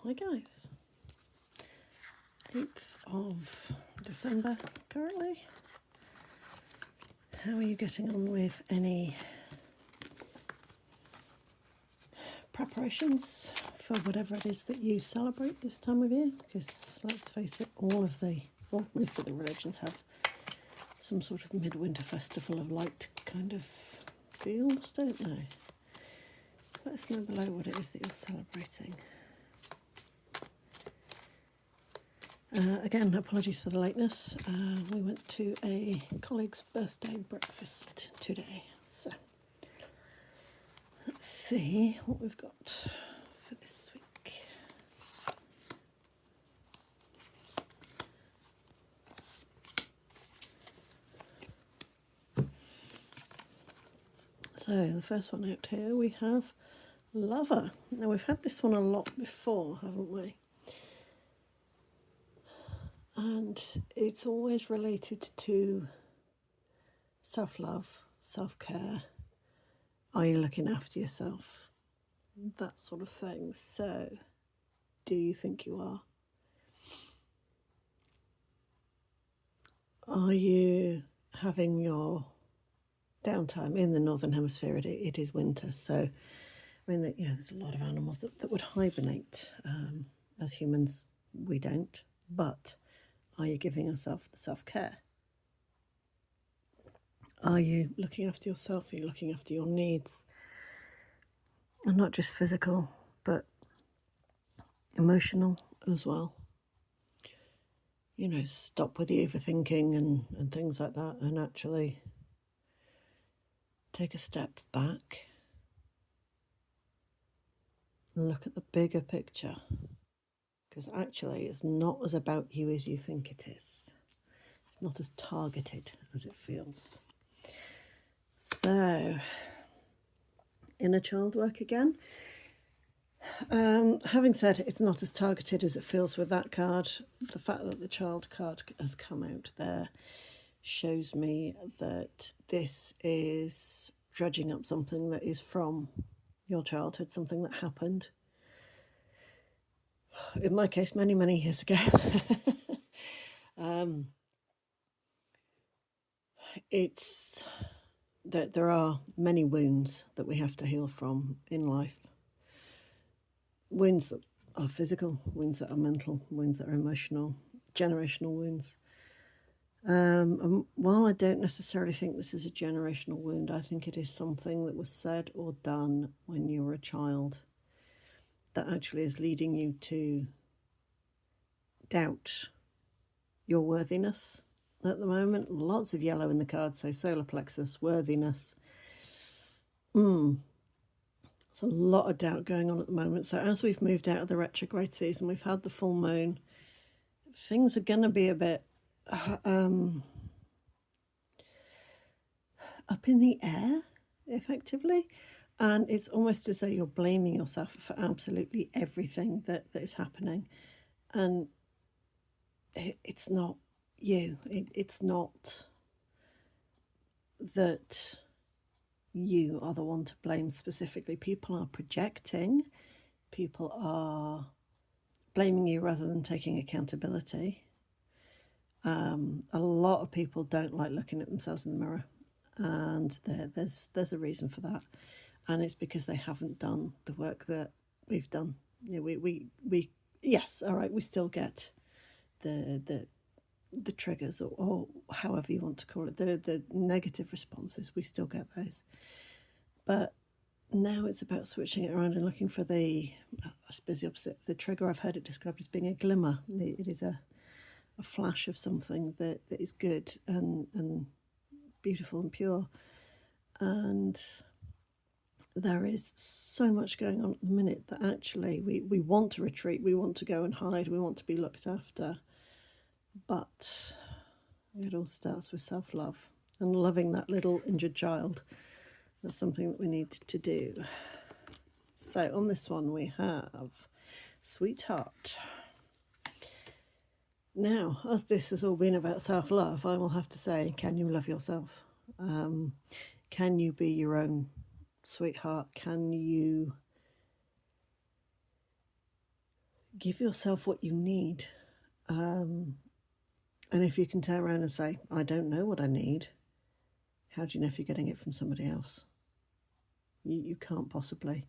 Hi guys, 8th of December currently. How are you getting on with any preparations for whatever it is that you celebrate this time of year? Because let's face it, most of the religions have some sort of midwinter festival of light kind of feels, don't they? Let us know below what it is that you're celebrating. Again, apologies for the lateness. We went to a colleague's birthday breakfast today. So, let's see what we've got for this week. So, the first one out here we have Lover. Now, we've had this one a lot before, haven't we? And it's always related to self-love, self-care. Are you looking after yourself? That sort of thing. So, do you think you are? Are you having your downtime? In the Northern Hemisphere, it is winter. So, I mean, there's a lot of animals that would hibernate. As humans, we don't. But are you giving yourself the self-care? Are you looking after yourself? Are you looking after your needs? And not just physical, but emotional as well. Stop with the overthinking and things like that, and actually take a step back and look at the bigger picture. Because actually, it's not as about you as you think it is. It's not as targeted as it feels. So, inner child work again. Having said it's not as targeted as it feels with that card, the fact that the child card has come out there shows me that this is dredging up something that is from your childhood, something that happened, in my case, many, many years ago. It's that there are many wounds that we have to heal from in life. Wounds that are physical, wounds that are mental, wounds that are emotional, generational wounds. And while I don't necessarily think this is a generational wound, I think it is something that was said or done when you were a child that actually is leading you to doubt your worthiness at the moment. Lots of yellow in the card, so solar plexus, worthiness. There's a lot of doubt going on at the moment. So as we've moved out of the retrograde season, we've had the full moon, things are going to be a bit up in the air, effectively. And it's almost as though you're blaming yourself for absolutely everything that is happening. And it's not you. It's not that you are the one to blame specifically. People are projecting. People are blaming you rather than taking accountability. A lot of people don't like looking at themselves in the mirror. And there's a reason for that. And it's because they haven't done the work that we've done. We yes, all right, we still get the triggers or however you want to call it, the negative responses, we still get those. But now it's about switching it around and looking for I suppose the opposite. The trigger, I've heard it described as being a glimmer. It is a flash of something that is good and beautiful and pure. And there is so much going on at the minute that actually we want to retreat, we want to go and hide, we want to be looked after. But it all starts with self-love and loving that little injured child. That's something that we need to do. So on this one we have Sweetheart. Now, as this has all been about self-love, I will have to say, can you love yourself? Can you be your own sweetheart? Can you Give yourself what you need. And if you can turn around and say, I don't know what I need, how do you know if you're getting it from somebody else? You can't possibly.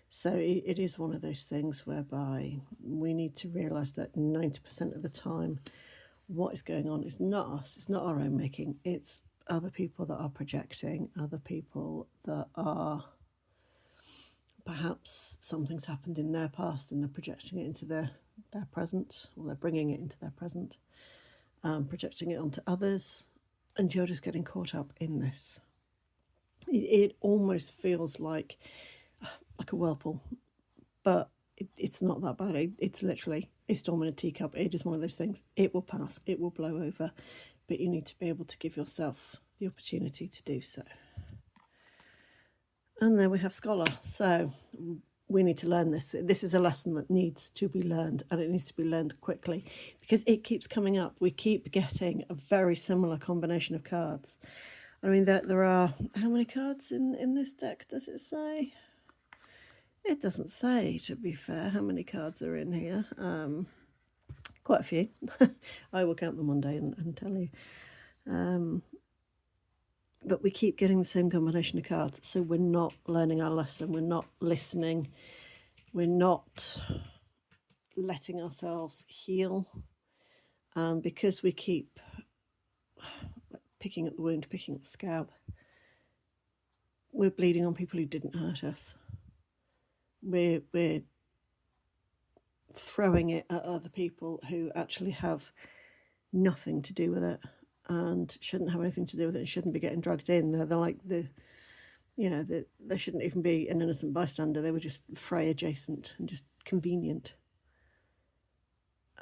So it is one of those things whereby we need to realise that 90% of the time, what is going on is not us, it's not our own making, it's other people that are projecting, other people that are perhaps something's happened in their past and they're projecting it into their present, or they're bringing it into their present, projecting it onto others, and you're just getting caught up in this. It almost feels like a whirlpool, but it's not that bad. It's literally a storm in a teacup. It is one of those things. It will pass, it will blow over, but you need to be able to give yourself the opportunity to do so. And then we have scholar. So we need to learn this. This is a lesson that needs to be learned, and it needs to be learned quickly because it keeps coming up. We keep getting a very similar combination of cards. I mean, there are, how many cards in this deck does it say? It doesn't say, to be fair, how many cards are in here. Quite a few. I will count them one day and tell you. But we keep getting the same combination of cards, so we're not learning our lesson, we're not listening, we're not letting ourselves heal. Because we keep picking at the wound, picking at the scab, we're bleeding on people who didn't hurt us. We're throwing it at other people who actually have nothing to do with it and shouldn't have anything to do with it and shouldn't be getting dragged in. They're like they shouldn't even be an innocent bystander. They were just fray adjacent and just convenient.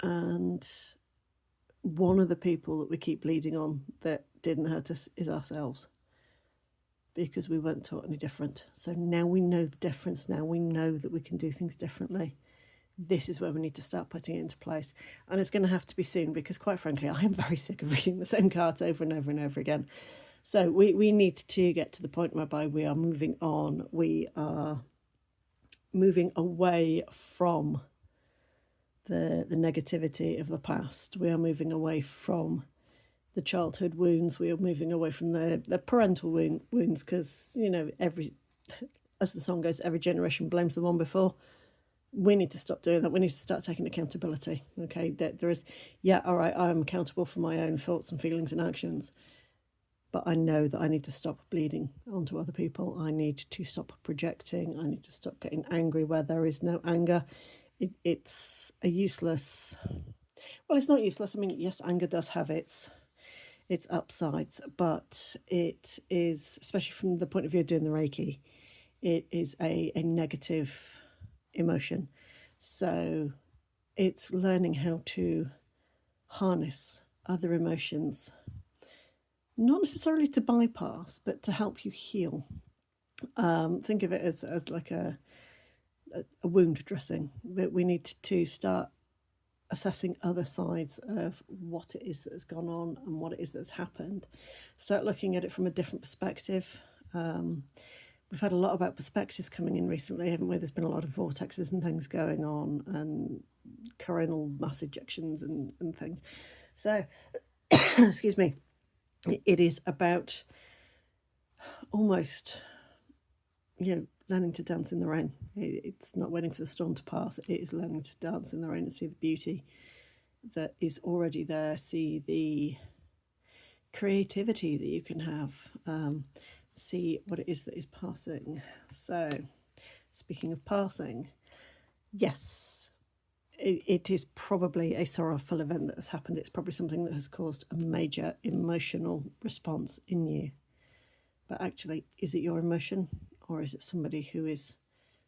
And one of the people that we keep bleeding on that didn't hurt us is ourselves, because we weren't taught any different. So now we know the difference. Now we know that we can do things differently. This is where we need to start putting it into place. And it's going to have to be soon, because quite frankly, I am very sick of reading the same cards over and over and over again. So we need to get to the point whereby we are moving on. We are moving away from the negativity of the past. We are moving away from the childhood wounds. We are moving away from the parental wounds, because, as the song goes, every generation blames the one before. We need to stop doing that. We need to start taking accountability. Okay, that there is, all right, I am accountable for my own thoughts and feelings and actions, but I know that I need to stop bleeding onto other people. I need to stop projecting. I need to stop getting angry where there is no anger. It's a useless, well, it's not useless. I mean, yes, anger does have its upsides, but it is, especially from the point of view of doing the Reiki, it is a negative emotion. So it's learning how to harness other emotions, not necessarily to bypass, but to help you heal. Think of it as like a wound dressing. But we need to start assessing other sides of what it is that has gone on and what it is that's happened. Start looking at it from a different perspective. We've had a lot about perspectives coming in recently, haven't we? There's been a lot of vortexes and things going on, and coronal mass ejections and things. So, excuse me, it is about almost, learning to dance in the rain. It's not waiting for the storm to pass. It is learning to dance in the rain and see the beauty that is already there, see the creativity that you can have, see what it is that is passing. So, speaking of passing, yes, it is probably a sorrowful event that has happened. It's probably something that has caused a major emotional response in you. But actually, is it your emotion, or is it somebody who is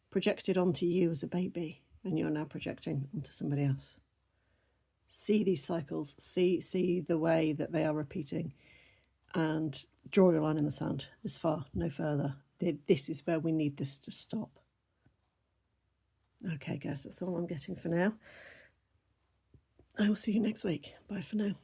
projected onto you as a baby and you're now projecting onto somebody else? See these cycles, see the way that they are repeating, and draw your line in the sand. This far, no further. This is where we need this to stop. Okay, guys, that's all I'm getting for now. I will see you next week. Bye for now.